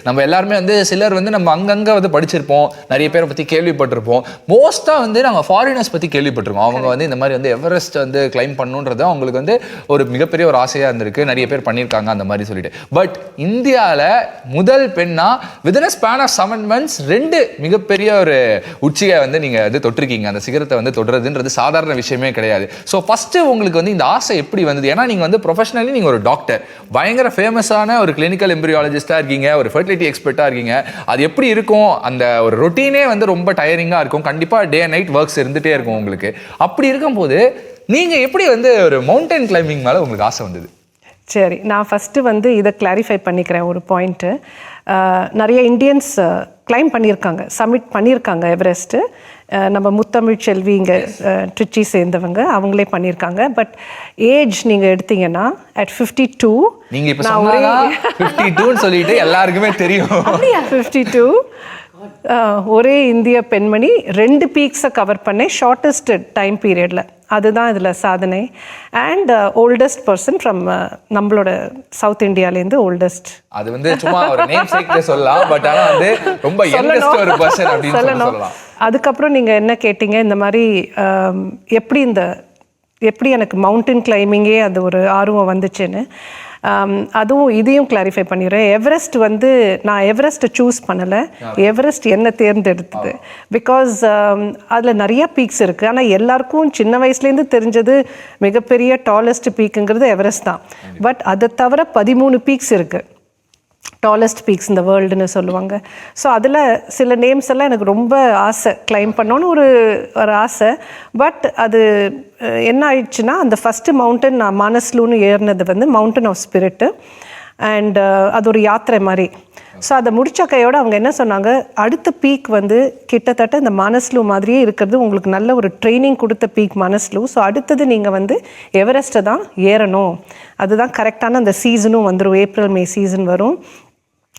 நம்ம எல்லாருமே வந்து சிலர் வந்து நம்ம அங்கங்கே வந்து படிச்சிருப்போம், நிறைய பேரை பற்றி கேள்விப்பட்டிருப்போம். மோஸ்ட்டாக வந்து நாங்கள் ஃபாரினர்ஸ் பற்றி கேள்விப்பட்டிருக்கோம். அவங்க வந்து இந்த மாதிரி வந்து எவரெஸ்ட் வந்து கிளைம் பண்ணுன்றது அவங்களுக்கு வந்து ஒரு மிகப்பெரிய ஒரு ஆசையாக இருந்திருக்கு, நிறைய பேர் பண்ணியிருக்காங்க அந்த மாதிரி சொல்லிட்டு. பட் இந்தியாவில் முதல் பெண்ணா within a span of 7 months 2 மிகப்பெரிய ஒரு உச்சியை வந்து நீங்கள் வந்து தொட்டிருக்கீங்க. அந்த சிகரத்தை வந்து தொடுறதுன்றது சாதாரண விஷயமே கிடையாது. ஸோ ஃபஸ்ட்டு உங்களுக்கு வந்து இந்த ஆசை எப்படி வந்தது? ஏன்னா நீங்கள் வந்து ப்ரொஃபஷனலி நீங்கள் ஒரு டாக்டர், பயங்கர ஃபேமஸான ஒரு கிளினிக்கல் எம்பிரியாலஜிஸ்டாக இருக்கீங்க, ஒரு ஃபெர்டிலிட்டி எக்ஸ்பர்ட்டாக இருக்கீங்க. அது எப்படி இருக்கும்? அந்த ஒரு ரொட்டீனே வந்து ரொம்ப டயரிங்காக இருக்கும். கண்டிப்பாக டே அண்ட் நைட் ஒர்க்ஸ் இருந்துகிட்டே இருக்கும் உங்களுக்கு. அப்படி இருக்கும்போது நீங்கள் எப்படி வந்து ஒரு மவுண்டன் கிளைம்பிங் மேலே உங்களுக்கு ஆசை வந்தது? சரி, நான் ஃபஸ்ட்டு வந்து இதை கிளாரிஃபை பண்ணிக்கிறேன். ஒரு பாயிண்ட்டு, நிறைய இந்தியன்ஸ் கிளைம் பண்ணியிருக்காங்க, சப்மிட் பண்ணியிருக்காங்க எவரெஸ்ட்டு. நம்ம முத்தமிழ் செல்வி இங்கே ட்ரிச்சி சேர்ந்தவங்க, அவங்களே பண்ணியிருக்காங்க. பட் ஏஜ் நீங்கள் எடுத்தீங்கன்னா அட் 52, நீங்கள் இப்போ சொன்னா 52ன்னு சொல்லிட்டு எல்லாருக்குமே தெரியும். 52 ஒரே இந்திய பெண்மணி 2 பீக்ஸை கவர் பண்ணேன் ஷார்ட்டஸ்ட் டைம் பீரியடில். அதுதான் இதில் சாதனை. அண்ட் ஓல்டஸ்ட் பர்சன் ஃப்ரம் நம்மளோட சவுத் இந்தியாவிலேருந்து ஓல்டஸ்ட். அது வந்து சும்மா ஒரு நேம் சேக்ல சொல்லலாம், பட் ஆனால் வந்து ரொம்ப யங்கஸ்ட் ஒரு பர்சன் அப்படின்னு சொல்லலாம். அதுக்கப்புறம் நீங்கள் என்ன கேட்டீங்க, இந்த மாதிரி எப்படி எனக்கு மவுண்டன் கிளைம்பிங்கே அது ஒரு ஆர்வம் வந்துச்சுன்னு. அதுவும் இதையும் கிளாரிஃபை பண்ணிடுறேன். எவரெஸ்ட் வந்து நான் எவரெஸ்ட்டை சூஸ் பண்ணலை, எவரெஸ்ட் என்ன தேர்ந்தெடுத்தது. பிகாஸ் அதில் நிறையா பீக்ஸ் இருக்குது. ஆனால் எல்லாருக்கும் சின்ன வயசுலேருந்து தெரிஞ்சது மிகப்பெரிய டாலஸ்ட் பீக்குங்கிறது எவரெஸ்ட் தான். பட் அதை தவிர 13 பீக்ஸ் இருக்குது, டாலஸ்ட் பீக்ஸ் இந்த வேர்ல்டுன்னு சொல்லுவாங்க. ஸோ அதில் சில நேம்ஸ் எல்லாம் எனக்கு ரொம்ப ஆசை, கிளைம் பண்ணோன்னு ஒரு ஆசை. பட் அது என்ன ஆயிடுச்சுன்னா, அந்த ஃபஸ்ட்டு மவுண்டன் நான் மானஸ்லூன்னு ஏறினது வந்து மவுண்டன் ஆஃப் ஸ்பிரிட்டு. அண்ட் அது ஒரு யாத்திரை மாதிரி. ஸோ அதை முடித்த கையோடு அவங்க என்ன சொன்னாங்க, அடுத்த பீக் வந்து கிட்டத்தட்ட இந்த மானஸ்லூ மாதிரியே இருக்கிறது, உங்களுக்கு நல்ல ஒரு ட்ரைனிங் கொடுத்த பீக் மானஸ்லூ. ஸோ அடுத்தது நீங்கள் வந்து எவரெஸ்ட்டை தான் ஏறணும், அதுதான் கரெக்டான அந்த சீசனும் வந்துடும், ஏப்ரல் மே சீசன் வரும்.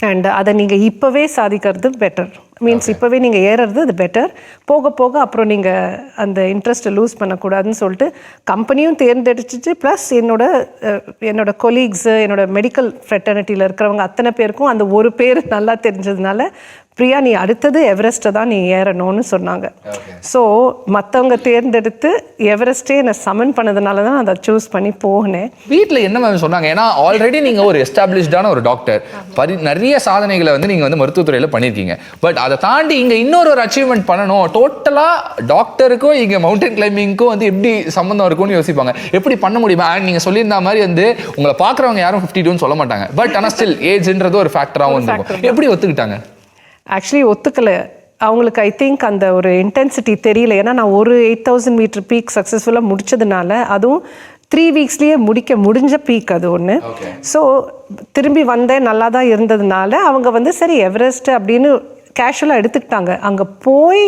அண்ட் அதை நீங்கள் இப்போவே சாதிக்கிறது பெட்டர். மீன்ஸ் இப்போவே நீங்கள் ஏறுறது அது பெட்டர். போக போக அப்புறம் நீங்கள் அந்த இன்ட்ரெஸ்ட்டை லூஸ் பண்ணக்கூடாதுன்னு சொல்லிட்டு கம்பெனியும் தேர்ந்தெடுத்துச்சு. ப்ளஸ் என்னோட கொலீக்ஸு, என்னோட மெடிக்கல் ஃப்ரெட்டர்னிட்டியில் இருக்கிறவங்க அத்தனை பேருக்கும் அந்த ஒரு பேர் நல்லா தெரிஞ்சதுனால, பிரியா நீ அடுத்தது எவரெஸ்ட்டை தான் நீ ஏறணும்னு சொன்னாங்க. ஸோ மற்றவங்க தேர்ந்தெடுத்து எவரெஸ்ட்டே என்னை சமன் பண்ணதுனால தான் அதை சூஸ் பண்ணி போகினேன். வீட்டில் என்ன மேம் சொன்னாங்க? ஏன்னா ஆல்ரெடி நீங்கள் ஒரு எஸ்டாப்ளிஷ்டான ஒரு டாக்டர், நிறைய சாதனைகளை வந்து நீங்கள் வந்து மருத்துவத்துறையில் பண்ணியிருக்கீங்க. பட் அதை தாண்டி இங்கே இன்னொரு அச்சீவ்மெண்ட் பண்ணணும், டோட்டலாக டாக்டருக்கும் இங்கே மவுண்டன் கிளைம்பிங்க்கும் வந்து எப்படி சம்மந்தம் இருக்கும்னு யோசிப்பாங்க. எப்படி பண்ண முடியுமா? அண்ட் நீங்கள் சொல்லியிருந்த மாதிரி வந்து உங்களை பார்க்குறவங்க யாரும் 52ன்னு சொல்ல மாட்டாங்க. பட் ஆனால் ஸ்டில் ஏஜ்ன்றது ஒரு ஃபேக்டராகவும் வந்து எப்படி ஒத்துக்கிட்டாங்க? ஆக்சுவலி ஒத்துக்கலை அவங்களுக்கு. ஐ திங்க் அந்த ஒரு இன்டென்சிட்டி தெரியல. ஏன்னா நான் ஒரு 8000 மீட்டர் பீக் சக்ஸஸ்ஃபுல்லாக முடித்ததுனால, அதுவும் 3 வீக்ஸ்லேயே முடிஞ்ச பீக் அது ஒன்று. ஸோ திரும்பி வந்தேன், நல்லா தான் இருந்ததுனால அவங்க வந்து சரி எவரெஸ்ட் அப்படின்னு கேஷுவலாக எடுத்துக்கிட்டாங்க. அங்கே போய்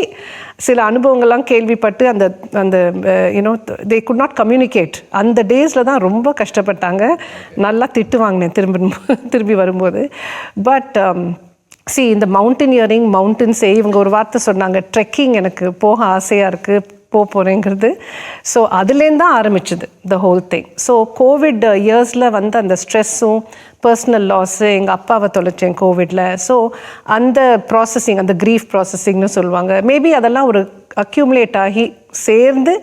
சில அனுபவங்கள்லாம் கேள்விப்பட்டு அந்த அந்த தே குட் நாட் கம்யூனிகேட். அந்த டேஸில் தான் ரொம்ப கஷ்டப்பட்டாங்க. நல்லா திட்டு வாங்கினேன் திரும்பி வரும்போது. பட் இந்த மவுண்டனியரிங், மவுண்டன்ஸே இவங்க ஒரு வார்த்தை சொன்னாங்க, ட்ரெக்கிங் எனக்கு போக ஆசையாக இருக்குது, போகிறேங்கிறது. ஸோ அதுலேருந்து தான் ஆரம்பிச்சுது the whole thing. So Covid இயர்ஸில் வந்து அந்த ஸ்ட்ரெஸ்ஸும் பர்சனல் லாஸு, எங்கள் அப்பாவை தொலைச்சேன் கோவிடில். ஸோ அந்த ப்ராசஸிங், அந்த க்ரீஃப் ப்ராசஸிங்னு சொல்லுவாங்க, மேபி அதெல்லாம் ஒரு அக்யூமுலேட் ஆகி சேர்ந்து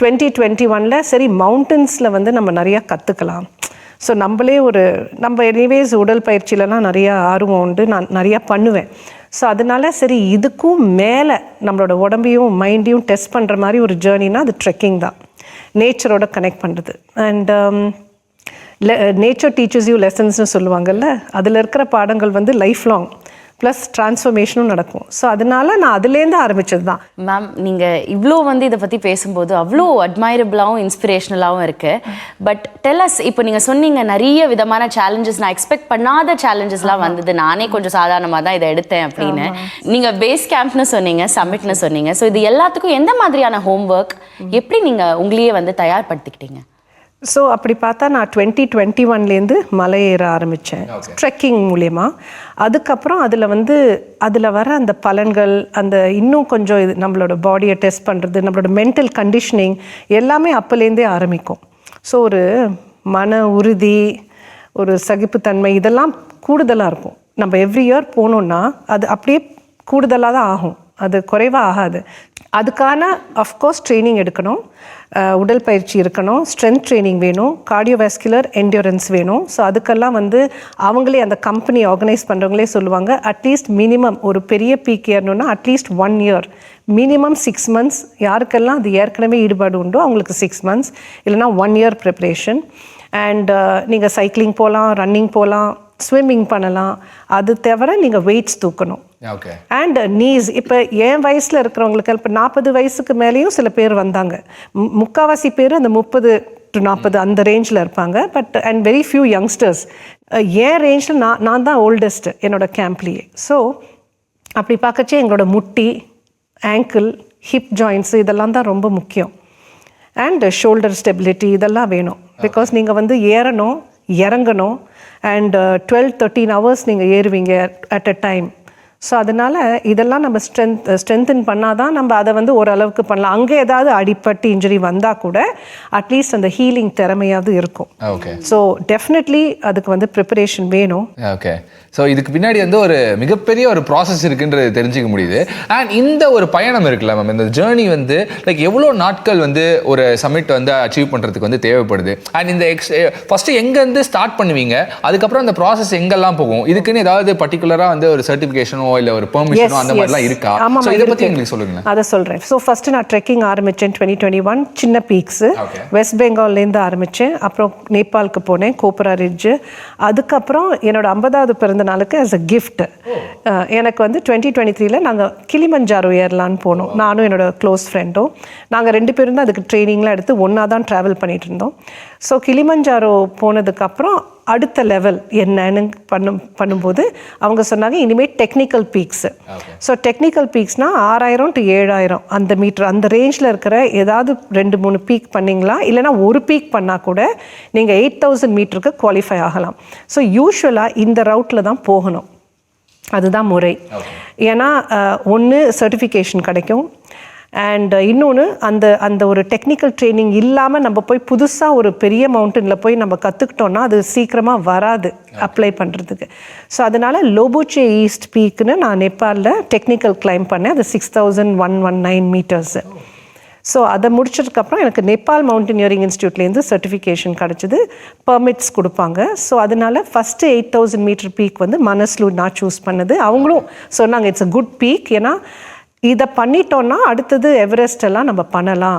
2021 சரி மவுண்டன்ஸில் வந்து நம்ம நிறையா கற்றுக்கலாம். ஸோ நம்ம எனிவேஸ் உடல் பயிற்சியிலலாம் நிறையா ஆர்வம் உண்டு, நான் நிறையா பண்ணுவேன். ஸோ அதனால சரி இதுக்கும் மேலே நம்மளோட உடம்பையும் மைண்டையும் டெஸ்ட் பண்ணுற மாதிரி ஒரு ஜேர்னினா அது ட்ரெக்கிங் தான், நேச்சரோட கனெக்ட் பண்ணுறது. அண்ட் நேச்சர் டீச்சர்ஸ் யூ லெசன்ஸ்னு சொல்லுவாங்கல்ல, அதில் இருக்கிற பாடங்கள் வந்து லைஃப் லாங் ப்ளஸ் ட்ரான்ஸ்ஃபர்மேஷனும் நடக்கும். ஸோ அதனால நான் அதுலேருந்து ஆரம்பித்தது தான். மேம் நீங்கள் இவ்வளோ வந்து இதை பற்றி பேசும்போது அவ்வளோ அட்மைரபிளாகவும் இன்ஸ்பிரேஷனலாகவும் இருக்குது. பட் டெல்லஸ், இப்போ நீங்கள் சொன்னீங்க நிறைய விதமான சேலஞ்சஸ், நான் எக்ஸ்பெக்ட் பண்ணாத சேலஞ்சஸ்லாம் வந்தது, நானே கொஞ்சம் சாதாரணமாக தான் இதை எடுத்தேன் அப்படின்னு. நீங்கள் பேஸ் கேம்ப்னு சொன்னீங்க, சம்மிட்னு சொன்னீங்க. ஸோ இது எல்லாத்துக்கும் எந்த மாதிரியான ஹோம் ஒர்க், எப்படி நீங்கள் உங்களையே வந்து தயார்படுத்திக்கிட்டீங்க? ஸோ அப்படி பார்த்தா நான் 2021 மலை ஏற ஆரம்பித்தேன் ட்ரெக்கிங் மூலயமா. அதுக்கப்புறம் அதில் வர அந்த பலன்கள், அந்த இன்னும் கொஞ்சம் இது நம்மளோட பாடியை டெஸ்ட் பண்ணுறது, நம்மளோட மென்டல் கண்டிஷனிங் எல்லாமே அப்போலேருந்தே ஆரம்பிக்கும். ஸோ ஒரு மன உறுதி, ஒரு சகிப்புத்தன்மை இதெல்லாம் கூடுதலாக இருக்கும். நம்ம எவ்ரி இயர் போனோம்னா அது அப்படியே கூடுதலாக தான் ஆகும், அது குறைவாக ஆகாது. அதுக்கான அஃப்கோர்ஸ் ட்ரைனிங் எடுக்கணும், உடல் பயிற்சி இருக்கணும், ஸ்ட்ரென்த் ட்ரைனிங் வேணும், கார்டியோவாஸ்குலர் என்டியூரன்ஸ் வேணும். ஸோ அதுக்கெல்லாம் வந்து அவங்களே அந்த கம்பெனி ஆர்கனைஸ் பண்ணுறவங்களே சொல்லுவாங்க, அட்லீஸ்ட் மினிமம் ஒரு பெரிய பீக் ஏறணும்னா அட்லீஸ்ட் 1 year, மினிமம் 6 months. யாருக்கெல்லாம் அது ஏற்கனவே ஈடுபாடு உண்டோ அவங்களுக்கு 6 months, இல்லைனா 1 year ப்ரிப்ரேஷன். அண்ட் நீங்கள் சைக்கிளிங் போகலாம், ரன்னிங் போகலாம், ஸ்விம்மிங் பண்ணலாம். அது தவிர நீங்கள் வெயிட்ஸ் தூக்கணும். ஓகே. அண்ட் நீஸ் இப்போ என் வயசில் இருக்கிறவங்களுக்கு இப்போ 40 வயசுக்கு மேலேயும் சில பேர் வந்தாங்க. முக்கால்வாசி பேர் அந்த 30 to 40 அந்த ரேஞ்சில் இருப்பாங்க. But and very few youngsters. என் ரேஞ்சில் நான் தான் ஓல்டஸ்ட் என்னோட கேம்ப்லேயே. ஸோ அப்படி பார்க்கச்சே எங்களோட முட்டி, ஆங்கிள், ஹிப் ஜாயின்ட்ஸ் இதெல்லாம் தான் ரொம்ப முக்கியம். அண்ட் ஷோல்டர் ஸ்டெபிலிட்டி இதெல்லாம் வேணும். பிகாஸ் நீங்கள் வந்து ஏறணும், இறங்கணும், அண்ட் 12-13 hours நீங்கள் ஏறுவீங்க அட் அ டைம். ஸோ அதனால் இதெல்லாம் நம்ம ஸ்ட்ரென்தன் பண்ணால் தான் நம்ம அதை வந்து ஓரளவுக்கு பண்ணலாம். அங்கே ஏதாவது அடிப்பட்டு இன்ஜுரி வந்தால் கூட அட்லீஸ்ட் அந்த ஹீலிங் திறமையாவது இருக்கும். ஓகே. ஸோ டெஃபினெட்லி அதுக்கு வந்து ப்ரிப்பரேஷன் வேணும். ஓகே. ஸோ இதுக்கு பின்னாடி வந்து ஒரு மிகப்பெரிய ஒரு ப்ராசஸ் இருக்குன்றது தெரிஞ்சுக்க முடியுது. அண்ட் இந்த ஒரு பயணம் இருக்குல்ல மேம், இந்த ஜேர்னி வந்து லைக் எவ்வளோ நாட்கள் வந்து ஒரு சமிட் வந்து அச்சீவ் பண்ணுறதுக்கு வந்து தேவைப்படுது? அண்ட் இந்த ஃபஸ்ட்டு எங்கேருந்து ஸ்டார்ட் பண்ணுவீங்க, அதுக்கப்புறம் அந்த ப்ராசஸ் எங்கெல்லாம் போகும்? இதுக்குன்னு ஏதாவது பர்டிகுலராக வந்து ஒரு சர்டிஃபிகேஷனோ இல்லை ஒரு பெர்மிஷனோ அந்த மாதிரிலாம் இருக்கா? ஸோ இதை பற்றி எங்களுக்கு சொல்லுங்க. அதை சொல்கிறேன். ஸோ ஃபஸ்ட்டு நான் ட்ரெக்கிங் ஆரம்பித்தேன் 2021, சின்ன பீக்ஸு. வெஸ்ட் பெங்கால்லேருந்து ஆரம்பித்தேன், அப்புறம் நேபாளுக்கு போனேன், கோப்ரா ரிட்ஜு. அதுக்கப்புறம் என்னோட 50வது பிறந்த நாளுக்கு ஆஸ் அ கிஃப்ட் எனக்கு வந்து 2023 நாங்கள் கிளிமஞ்சாரோ ஏர்லான்னு போனோம். நானும் என்னோட க்ளோஸ் ஃப்ரெண்டும். நாங்கள் 2 பேரும் தான் அதுக்கு ட்ரைனிங்லாம் எடுத்து ஒன்றா தான் ட்ராவல் பண்ணிட்டு இருந்தோம். ஸோ கிளிமஞ்சாரோ போனதுக்கப்புறம் அடுத்த லெவல் என்னன்னு பண்ணும்போது அவங்க சொன்னாங்க இனிமேல் டெக்னிக்கல் பீக்ஸு. ஸோ டெக்னிக்கல் பீக்ஸ்னால் 6000 to 7000 அந்த மீட்டர் அந்த ரேஞ்சில் இருக்கிற ஏதாவது 2-3 பீக் பண்ணிங்களா, இல்லைனா ஒரு பீக் பண்ணால் கூட நீங்கள் 8000 மீட்டருக்கு குவாலிஃபை ஆகலாம். ஸோ யூஸ்வலாக இந்த ரவுட்டில் தான் போகணும், அதுதான் முறை. ஏன்னா ஒன்று சர்டிஃபிகேஷன் கிடைக்கும், அண்ட் இன்னொன்று அந்த ஒரு டெக்னிக்கல் ட்ரைனிங் இல்லாமல் நம்ம போய் புதுசாக ஒரு பெரிய மவுண்டனில் போய் நம்ம கற்றுக்கிட்டோன்னா அது சீக்கிரமாக வராது அப்ளை பண்ணுறதுக்கு. ஸோ அதனால் லோபோச்சே ஈஸ்ட் பீக்குன்னு நான் நேபாளில் டெக்னிக்கல் கிளைம் பண்ணேன். அது 6119 மீட்டர்ஸு. ஸோ அதை முடிச்சதுக்கப்புறம் எனக்கு நேபாள் மவுண்டனியரிங் இன்ஸ்டியூட்லேருந்து சர்டிஃபிகேஷன் கிடச்சிது, பெர்மிட்ஸ் கொடுப்பாங்க. ஸோ அதனால் ஃபஸ்ட்டு 8000 மீட்டர் பீக் வந்து மனஸ்லூ நான் சூஸ் பண்ணது. அவங்களும் சொன்னாங்க இட்ஸ் அ குட் பீக், ஏன்னா இதை பண்ணிட்டோன்னா அடுத்தது எவரெஸ்ட் எல்லாம் நம்ம பண்ணலாம்.